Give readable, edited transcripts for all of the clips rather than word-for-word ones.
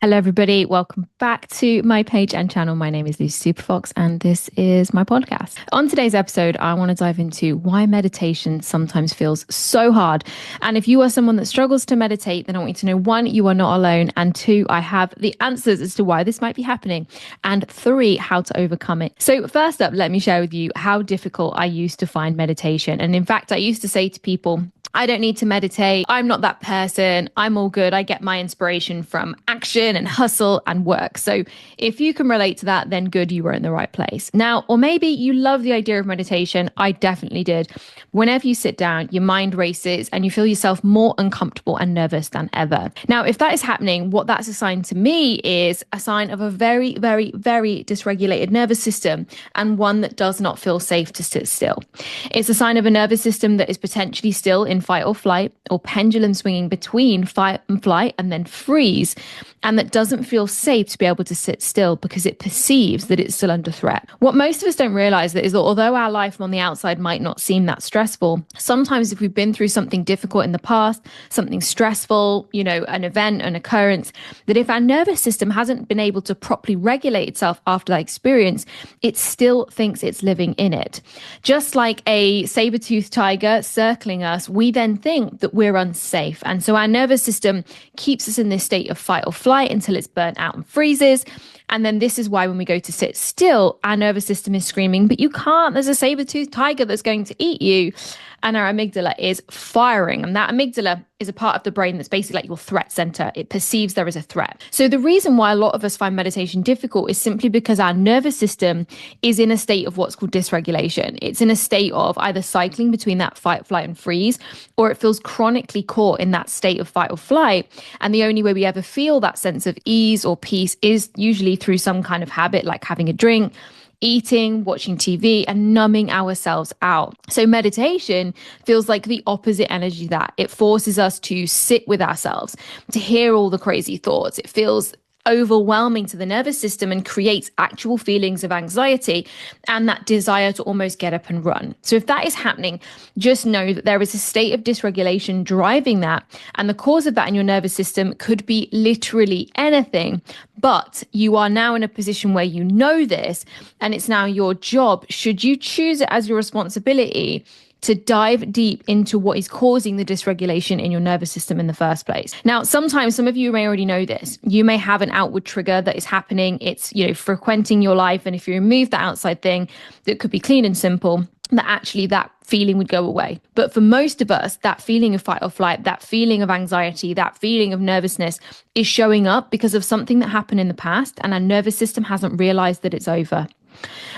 Hello, everybody. Welcome back to my page and channel. My name is Lucy Superfox, and this is my podcast. On today's episode, I want to dive into why meditation sometimes feels so hard. And if you are someone that struggles to meditate, then I want you to know one, you are not alone. And two, I have the answers as to why this might be happening. And three, how to overcome it. So, first up, let me share with you how difficult I used to find meditation. And in fact, I used to say to people, I don't need to meditate. I'm not that person. I'm all good. I get my inspiration from action and hustle and work. So if you can relate to that, then good, you were in the right place. Now, or maybe you love the idea of meditation. I definitely did. Whenever you sit down, your mind races and you feel yourself more uncomfortable and nervous than ever. Now, if that is happening, what that's a sign to me is a sign of a very, very, very dysregulated nervous system and one that does not feel safe to sit still. It's a sign of a nervous system that is potentially still in fight or flight, or pendulum swinging between fight and flight and then freeze, and that doesn't feel safe to be able to sit still because it perceives that it's still under threat. What most of us don't realize is that although our life on the outside might not seem that stressful, sometimes if we've been through something difficult in the past, something stressful, an event, an occurrence, that if our nervous system hasn't been able to properly regulate itself after that experience, it still thinks it's living in it. Just like a saber-toothed tiger circling us, we then think that we're unsafe. And so our nervous system keeps us in this state of fight or flight until it's burnt out and freezes. And then this is why when we go to sit still, our nervous system is screaming, but you can't, there's a saber-toothed tiger that's going to eat you. And our amygdala is firing. And that amygdala is a part of the brain that's basically like your threat center. It perceives there is a threat. So the reason why a lot of us find meditation difficult is simply because our nervous system is in a state of what's called dysregulation. It's in a state of either cycling between that fight, flight, and freeze, or it feels chronically caught in that state of fight or flight. And the only way we ever feel that sense of ease or peace is usually through some kind of habit, like having a drink, eating, watching TV, and numbing ourselves out. So meditation feels like the opposite energy to that. It forces us to sit with ourselves, to hear all the crazy thoughts. It feels overwhelming to the nervous system and creates actual feelings of anxiety and that desire to almost get up and run. So if that is happening, just know that there is a state of dysregulation driving that. And the cause of that in your nervous system could be literally anything. But you are now in a position where you know this, and it's now your job, should you choose it as your responsibility, to dive deep into what is causing the dysregulation in your nervous system in the first place. Now, sometimes some of you may already know this. You may have an outward trigger that is happening. It's, frequenting your life. And if you remove that outside thing that could be clean and simple, that actually that feeling would go away. But for most of us, that feeling of fight or flight, that feeling of anxiety, that feeling of nervousness is showing up because of something that happened in the past, and our nervous system hasn't realized that it's over.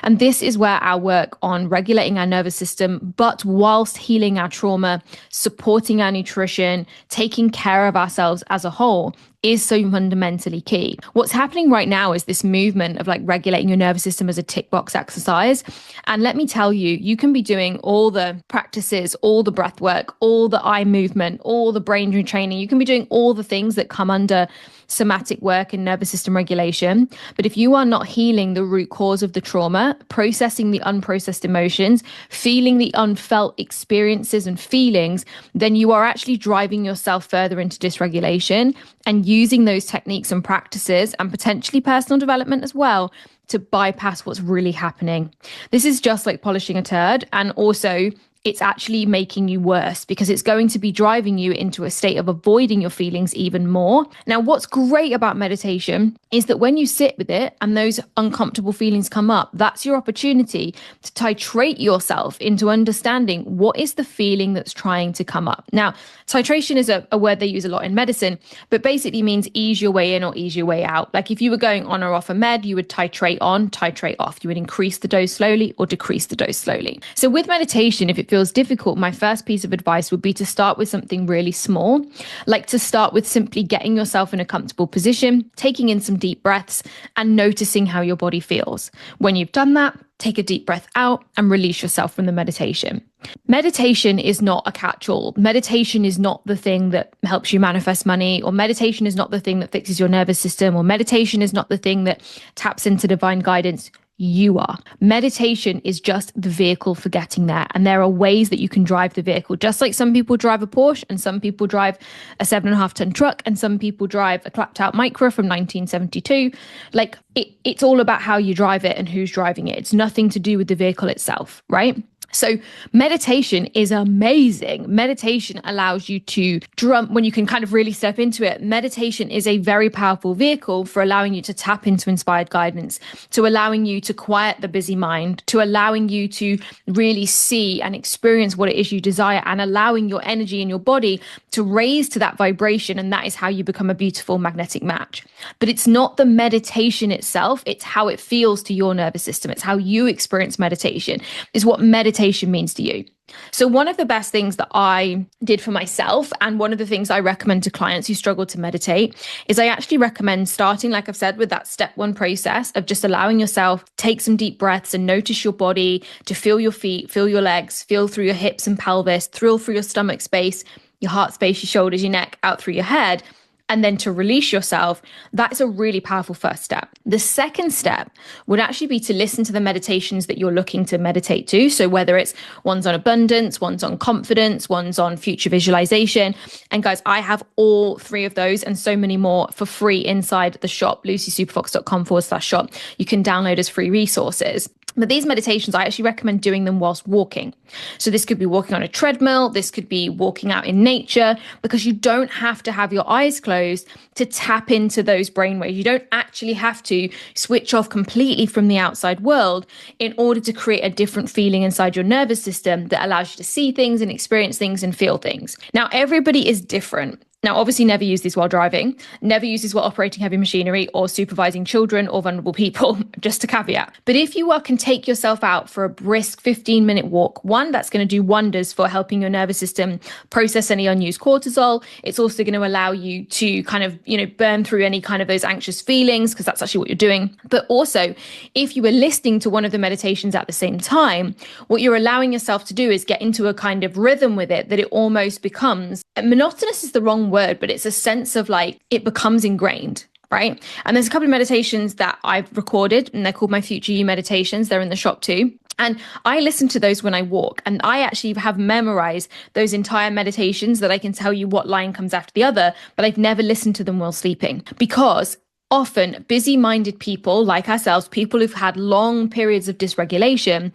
And this is where our work on regulating our nervous system, but whilst healing our trauma, supporting our nutrition, taking care of ourselves as a whole, is so fundamentally key. What's happening right now is this movement of like regulating your nervous system as a tick box exercise. And let me tell you, you can be doing all the practices, all the breath work, all the eye movement, all the brain retraining. You can be doing all the things that come under somatic work and nervous system regulation. But if you are not healing the root cause of the trauma, processing the unprocessed emotions, feeling the unfelt experiences and feelings, then you are actually driving yourself further into dysregulation and using those techniques and practices and potentially personal development as well to bypass what's really happening. This is just like polishing a turd, and also it's actually making you worse because it's going to be driving you into a state of avoiding your feelings even more. Now, what's great about meditation is that when you sit with it and those uncomfortable feelings come up, that's your opportunity to titrate yourself into understanding what is the feeling that's trying to come up. Now, titration is a word they use a lot in medicine, but basically means ease your way in or ease your way out. Like if you were going on or off a med, you would titrate on, titrate off. You would increase the dose slowly or decrease the dose slowly. So with meditation, if it feels difficult, my first piece of advice would be to start with something really small, like to start with simply getting yourself in a comfortable position, taking in some deep breaths and noticing how your body feels. When you've done that, take a deep breath out and release yourself from the meditation. Meditation is not a catch-all. Meditation is not the thing that helps you manifest money, or meditation is not the thing that fixes your nervous system, or meditation is not the thing that taps into divine guidance. You are. Meditation is just the vehicle for getting there. And there are ways that you can drive the vehicle. Just like some people drive a Porsche and some people drive a 7.5 ton truck and some people drive a clapped out Micra from 1972. Like it's all about how you drive it and who's driving it. It's nothing to do with the vehicle itself, right? So meditation is amazing. Meditation allows you to when you can kind of really step into it. Meditation is a very powerful vehicle for allowing you to tap into inspired guidance, to allowing you to quiet the busy mind, to allowing you to really see and experience what it is you desire, and allowing your energy in your body to raise to that vibration. And that is how you become a beautiful magnetic match. But it's not the meditation itself. It's how it feels to your nervous system. It's how you experience meditation is what meditation means to you. So one of the best things that I did for myself, and one of the things I recommend to clients who struggle to meditate, is I actually recommend starting, like I've said, with that step one process of just allowing yourself take some deep breaths and notice your body, to feel your feet, feel your legs, feel through your hips and pelvis, thrill through your stomach space, your heart space, your shoulders, your neck, out through your head, and then to release yourself. That's a really powerful first step. The second step would actually be to listen to the meditations that you're looking to meditate to. So whether it's one's on abundance, one's on confidence, one's on future visualization. And guys, I have all three of those and so many more for free inside the shop, lucysuperfox.com/shop. You can download as free resources. But these meditations, I actually recommend doing them whilst walking. So this could be walking on a treadmill, this could be walking out in nature, because you don't have to have your eyes closed to tap into those brainwaves. You don't actually have to switch off completely from the outside world in order to create a different feeling inside your nervous system that allows you to see things and experience things and feel things. Now, everybody is different. Now, obviously, never use this while driving, never use this while operating heavy machinery or supervising children or vulnerable people, just a caveat. But if you can take yourself out for a brisk 15-minute walk, one, that's going to do wonders for helping your nervous system process any unused cortisol. It's also going to allow you to kind of, burn through any kind of those anxious feelings, because that's actually what you're doing. But also, if you were listening to one of the meditations at the same time, what you're allowing yourself to do is get into a kind of rhythm with it that it almost becomes, monotonous is the wrong word, but it's a sense of like it becomes ingrained, right? And there's a couple of meditations that I've recorded and they're called My Future You meditations. They're in the shop too. And I listen to those when I walk, and I actually have memorized those entire meditations that I can tell you what line comes after the other, but I've never listened to them while sleeping, because often busy-minded people like ourselves, people who've had long periods of dysregulation,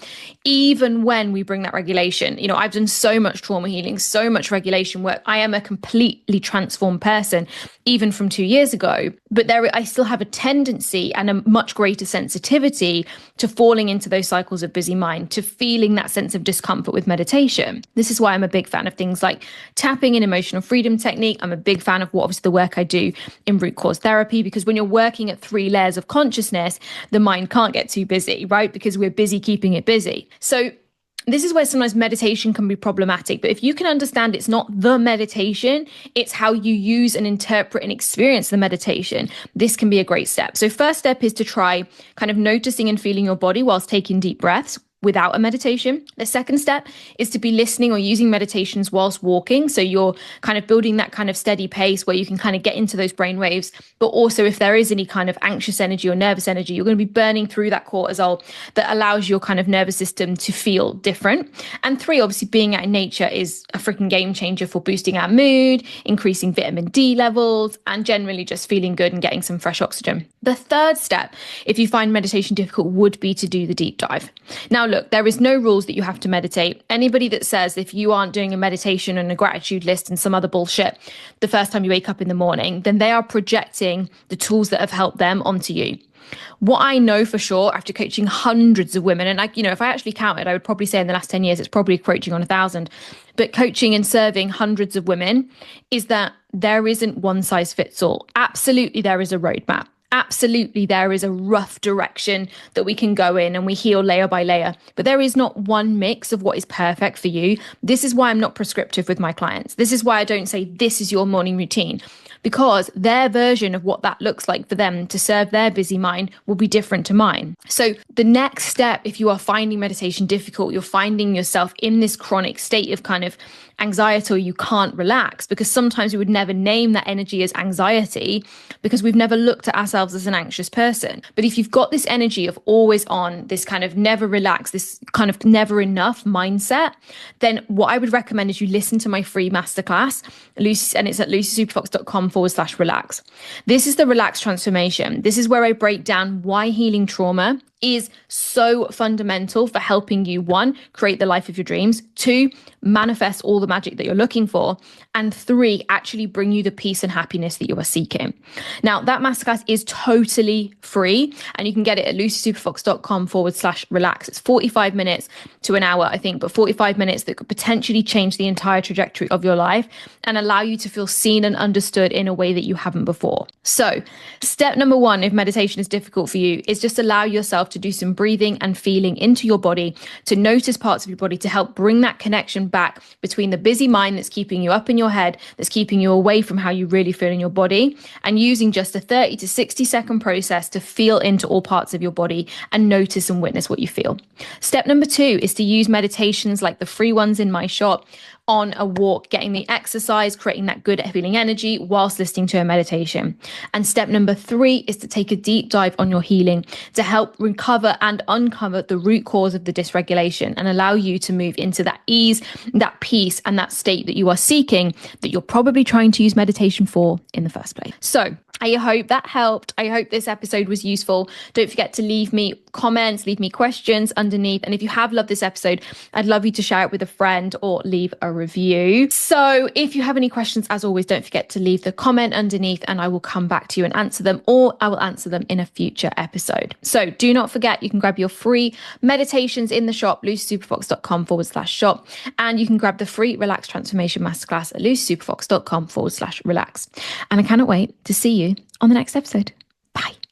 even when we bring that regulation, I've done so much trauma healing, so much regulation work. I am a completely transformed person, even from 2 years ago. But I still have a tendency and a much greater sensitivity to falling into those cycles of busy mind, to feeling that sense of discomfort with meditation. This is why I'm a big fan of things like tapping in emotional freedom technique. I'm a big fan of obviously the work I do in root cause therapy, because when you're working at 3 layers of consciousness, the mind can't get too busy, right? Because we're busy keeping it busy. So this is where sometimes meditation can be problematic. But if you can understand it's not the meditation, it's how you use and interpret and experience the meditation, this can be a great step. So first step is to try kind of noticing and feeling your body whilst taking deep breaths without a meditation. The second step is to be listening or using meditations whilst walking. So you're kind of building that kind of steady pace where you can kind of get into those brain waves. But also if there is any kind of anxious energy or nervous energy, you're going to be burning through that cortisol that allows your kind of nervous system to feel different. And 3, obviously being out in nature is a freaking game changer for boosting our mood, increasing vitamin D levels, and generally just feeling good and getting some fresh oxygen. The third step, if you find meditation difficult, would be to do the deep dive. Now, look, there is no rules that you have to meditate. Anybody that says if you aren't doing a meditation and a gratitude list and some other bullshit the first time you wake up in the morning, then they are projecting the tools that have helped them onto you. What I know for sure after coaching hundreds of women, and if I actually counted, I would probably say in the last 10 years, it's probably approaching on 1,000, but coaching and serving hundreds of women, is that there isn't one size fits all. Absolutely, there is a roadmap. Absolutely, there is a rough direction that we can go in and we heal layer by layer, but there is not one mix of what is perfect for you. This is why I'm not prescriptive with my clients. This is why I don't say this is your morning routine, because their version of what that looks like for them to serve their busy mind will be different to mine. So the next step, if you are finding meditation difficult, you're finding yourself in this chronic state of kind of anxiety or you can't relax, because sometimes we would never name that energy as anxiety because we've never looked at ourselves as an anxious person. But if you've got this energy of always on, this kind of never relax, this kind of never enough mindset, then what I would recommend is you listen to my free masterclass, and it's at lucysuperfox.com/relax. This is the relax transformation. This is where I break down why healing trauma is so fundamental for helping you, one, create the life of your dreams, two, manifest all the magic that you're looking for, and three, actually bring you the peace and happiness that you are seeking. Now, that masterclass is totally free, and you can get it at lucysuperfox.com/relax. It's 45 minutes to an hour, I think, but 45 minutes that could potentially change the entire trajectory of your life and allow you to feel seen and understood in a way that you haven't before. So step number one, if meditation is difficult for you, is just allow yourself to do some breathing and feeling into your body, to notice parts of your body, to help bring that connection back between the busy mind that's keeping you up in your head, that's keeping you away from how you really feel in your body, and using just a 30 to 60-second process to feel into all parts of your body and notice and witness what you feel. Step number two is to use meditations like the free ones in my shop, on a walk, getting the exercise, creating that good feeling energy whilst listening to a meditation. And step number three is to take a deep dive on your healing to help recover and uncover the root cause of the dysregulation and allow you to move into that ease, that peace, and that state that you are seeking, that you're probably trying to use meditation for in the first place. So I hope that helped. I hope this episode was useful. Don't forget to leave me comments, leave me questions underneath. And if you have loved this episode, I'd love you to share it with a friend or leave a review. So if you have any questions, as always, don't forget to leave the comment underneath and I will come back to you and answer them, or I will answer them in a future episode. So do not forget, you can grab your free meditations in the shop, lucysuperfox.com/shop. And you can grab the free Relax Transformation Masterclass at lucysuperfox.com/relax. And I cannot wait to see you on the next episode. Bye.